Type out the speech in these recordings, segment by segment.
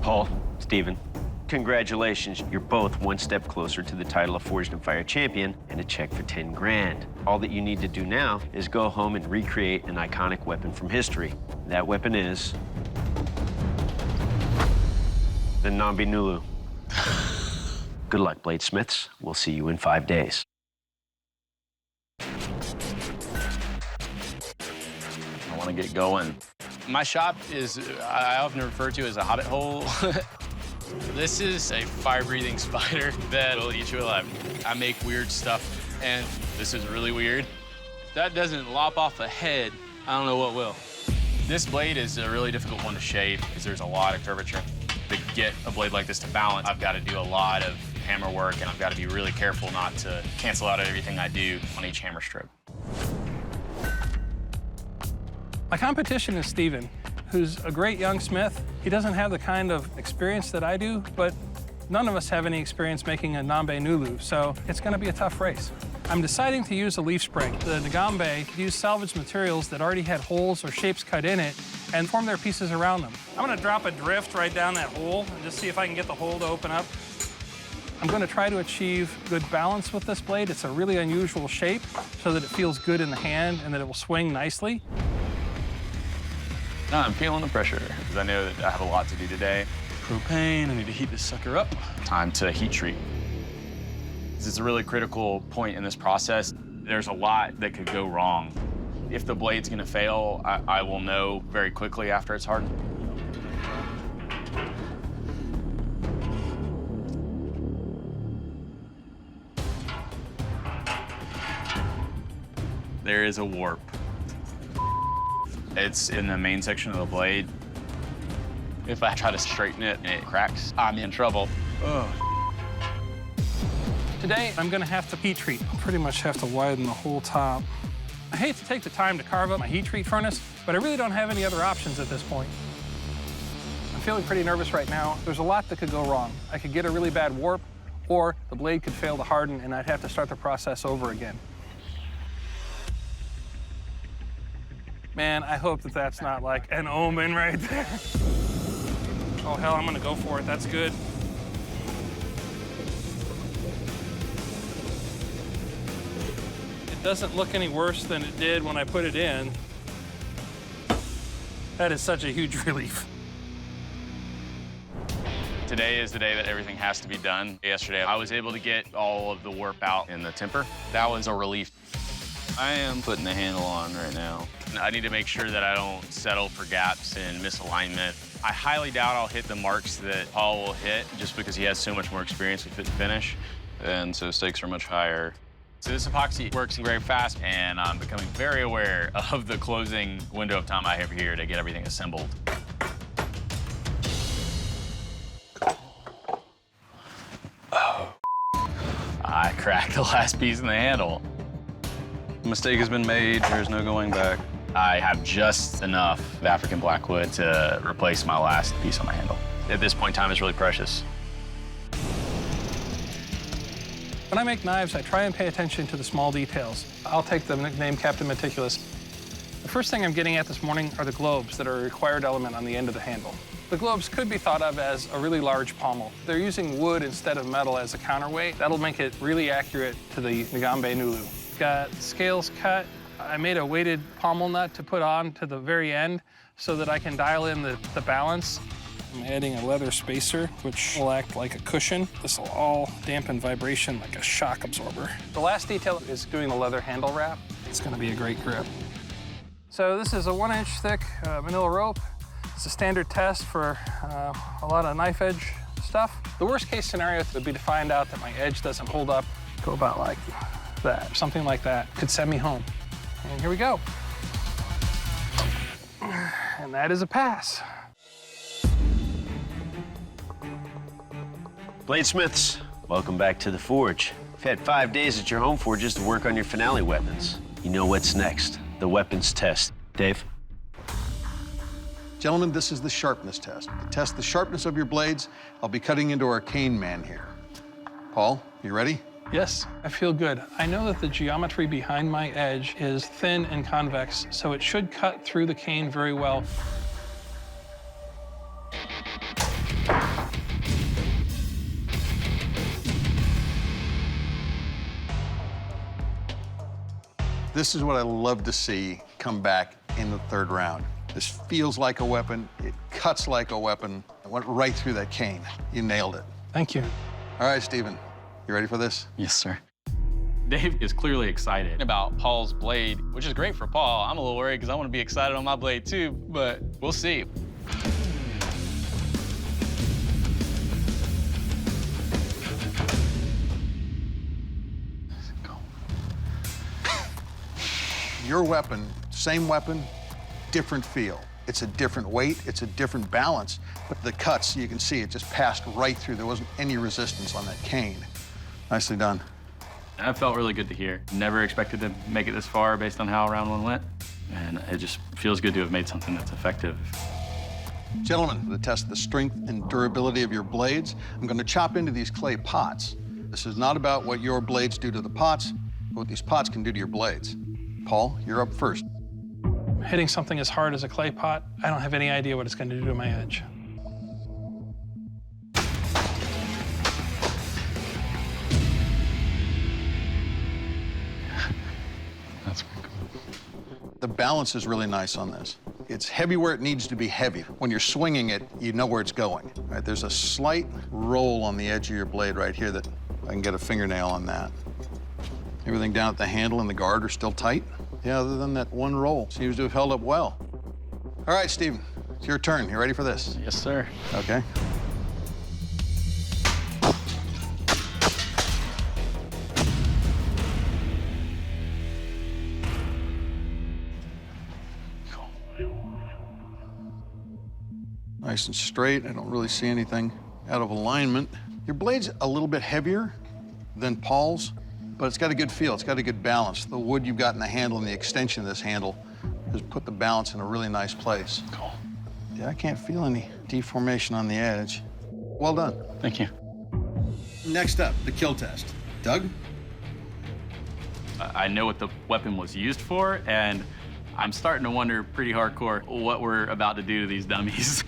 Paul, Steven, congratulations. You're both one step closer to the title of Forged in Fire champion and a check for 10 grand. All that you need to do now is go home and recreate an iconic weapon from history. That weapon is the Nambi Nulu. Good luck, bladesmiths. We'll see you in 5 days. I want to get going. My shop is, I often refer to as a hobbit hole. This is a fire-breathing spider that will eat you alive. I make weird stuff, and this is really weird. If that doesn't lop off a head, I don't know what will. This blade is a really difficult one to shape because there's a lot of curvature. To get a blade like this to balance, I've got to do a lot of hammer work, and I've got to be really careful not to cancel out everything I do on each hammer stroke. My competition is Steven, who's a great young smith. He doesn't have the kind of experience that I do, but none of us have any experience making a Nambi Nulu, so it's going to be a tough race. I'm deciding to use a leaf spring. The Nagambe used salvaged materials that already had holes or shapes cut in it and form their pieces around them. I'm going to drop a drift right down that hole and just see if I can get the hole to open up. I'm going to try to achieve good balance with this blade. It's a really unusual shape so that it feels good in the hand and that it will swing nicely. No, I'm feeling the pressure because I know that I have a lot to do today. Propane, I need to heat this sucker up. Time to heat treat. This is a really critical point in this process. There's a lot that could go wrong. If the blade's gonna fail, I will know very quickly after it's hardened. There is a warp. It's in the main section of the blade. If I try to straighten it and it cracks, I'm in trouble. Ugh. Today, I'm gonna have to heat treat. I pretty much have to widen the whole top. I hate to take the time to carve up my heat treat furnace, but I really don't have any other options at this point. I'm feeling pretty nervous right now. There's a lot that could go wrong. I could get a really bad warp, or the blade could fail to harden and I'd have to start the process over again. Man, I hope that that's not like an omen right there. Oh, hell, I'm gonna go for it. That's good. It doesn't look any worse than it did when I put it in. That is such a huge relief. Today is the day that everything has to be done. Yesterday, I was able to get all of the warp out in the temper. That was a relief. I am putting the handle on right now. I need to make sure that I don't settle for gaps and misalignment. I highly doubt I'll hit the marks that Paul will hit just because he has so much more experience with fit and finish. And so stakes are much higher. So this epoxy works very fast, and I'm becoming very aware of the closing window of time I have here to get everything assembled. Oh. I cracked the last piece in the handle. A mistake has been made. There's no going back. I have just enough of African blackwood to replace my last piece on my handle. At this point, time is really precious. When I make knives, I try and pay attention to the small details. I'll take the nickname Captain Meticulous. The first thing I'm getting at this morning are the globes that are a required element on the end of the handle. The globes could be thought of as a really large pommel. They're using wood instead of metal as a counterweight. That'll make it really accurate to the Nagambe Nulu. Got scales cut. I made a weighted pommel nut to put on to the very end so that I can dial in the balance. I'm adding a leather spacer, which will act like a cushion. This will all dampen vibration like a shock absorber. The last detail is doing the leather handle wrap. It's gonna be a great grip. So this is a 1-inch thick manila rope. It's a standard test for a lot of knife edge stuff. The worst case scenario would be to find out that my edge doesn't hold up. Go about like that, something like that. Could send me home. And here we go. And that is a pass. Bladesmiths, welcome back to the Forge. You've had 5 days at your home forges to work on your finale weapons. You know what's next, the weapons test. Dave? Gentlemen, this is the sharpness test. To test the sharpness of your blades, I'll be cutting into our cane man here. Paul, you ready? Yes, I feel good. I know that the geometry behind my edge is thin and convex, so it should cut through the cane very well. This is what I love to see come back in the third round. This feels like a weapon. It cuts like a weapon. It went right through that cane. You nailed it. Thank you. All right, Stephen, you ready for this? Yes, sir. Dave is clearly excited about Paul's blade, which is great for Paul. I'm a little worried because I want to be excited on my blade too, but we'll see. Your weapon, same weapon, different feel. It's a different weight, it's a different balance, but the cuts, you can see it just passed right through. There wasn't any resistance on that cane. Nicely done. That felt really good to hear. Never expected to make it this far based on how round one went. And it just feels good to have made something that's effective. Gentlemen, to test the strength and durability of your blades, I'm going to chop into these clay pots. This is not about what your blades do to the pots, but what these pots can do to your blades. Paul, you're up first. Hitting something as hard as a clay pot, I don't have any idea what it's going to do to my edge. That's pretty cool. The balance is really nice on this. It's heavy where it needs to be heavy. When you're swinging it, you know where it's going. Right? There's a slight roll on the edge of your blade right here that I can get a fingernail on that. Everything down at the handle and the guard are still tight. Yeah, other than that one roll, seems to have held up well. All right, Stephen, it's your turn. You ready for this? Yes, sir. Okay. Nice and straight. I don't really see anything out of alignment. Your blade's a little bit heavier than Paul's, but it's got a good feel. It's got a good balance. The wood you've got in the handle and the extension of this handle has put the balance in a really nice place. Cool. Yeah, I can't feel any deformation on the edge. Well done. Thank you. Next up, the kill test. Doug? I know what the weapon was used for, and I'm starting to wonder pretty hardcore what we're about to do to these dummies.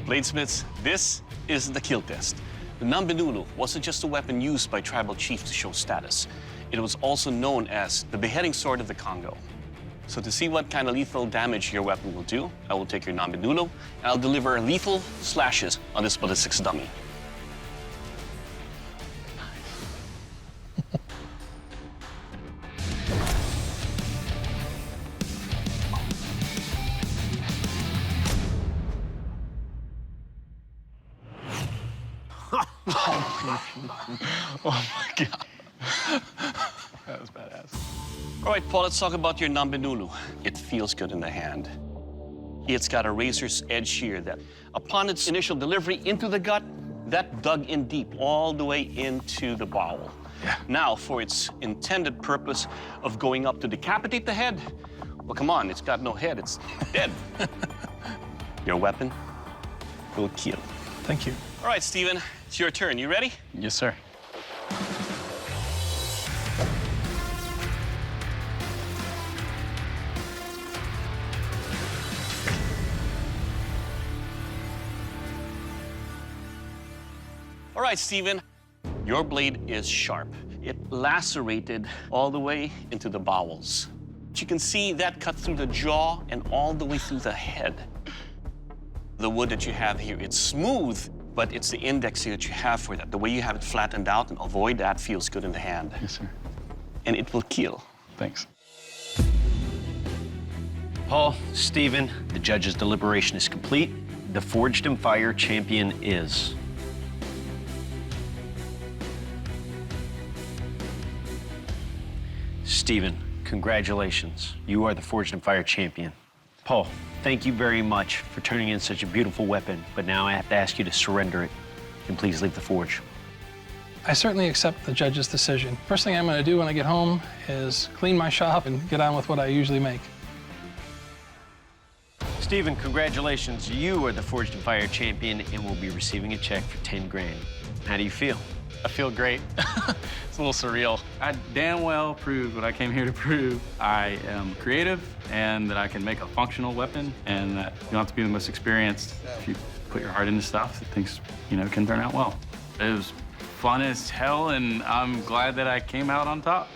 Bladesmiths, this is the kill test. The Nambenulu wasn't just a weapon used by tribal chiefs to show status. It was also known as the beheading sword of the Congo. So to see what kind of lethal damage your weapon will do, I will take your Nambenulu and I'll deliver lethal slashes on this ballistics dummy. Oh my God. That was badass. All right, Paul, let's talk about your Nambenulu. It feels good in the hand. It's got a razor's edge here that, upon its initial delivery into the gut, that dug in deep all the way into the bowel. Yeah. Now, for its intended purpose of going up to decapitate the head, well, come on, it's got no head, it's dead. Your weapon will kill. Thank you. All right, Stephen, it's your turn. You ready? Yes, sir. All right, Stephen, your blade is sharp. It lacerated all the way into the bowels. But you can see that cut through the jaw and all the way through the head. The wood that you have here, it's smooth, but it's the index here that you have for that. The way you have it flattened out and avoid that feels good in the hand. Yes, sir. And it will kill. Thanks. Paul, Stephen, the judge's deliberation is complete. The Forged in Fire champion is... Stephen, congratulations. You are the Forged in Fire champion. Paul, thank you very much for turning in such a beautiful weapon, but now I have to ask you to surrender it, and please leave the forge. I certainly accept the judge's decision. First thing I'm going to do when I get home is clean my shop and get on with what I usually make. Stephen, congratulations. You are the Forged in Fire champion and will be receiving a check for 10 grand. How do you feel? I feel great. It's a little surreal. I damn well proved what I came here to prove. I am creative and that I can make a functional weapon and that you don't have to be the most experienced. If you put your heart into stuff, that things, can turn out well. It was fun as hell and I'm glad that I came out on top.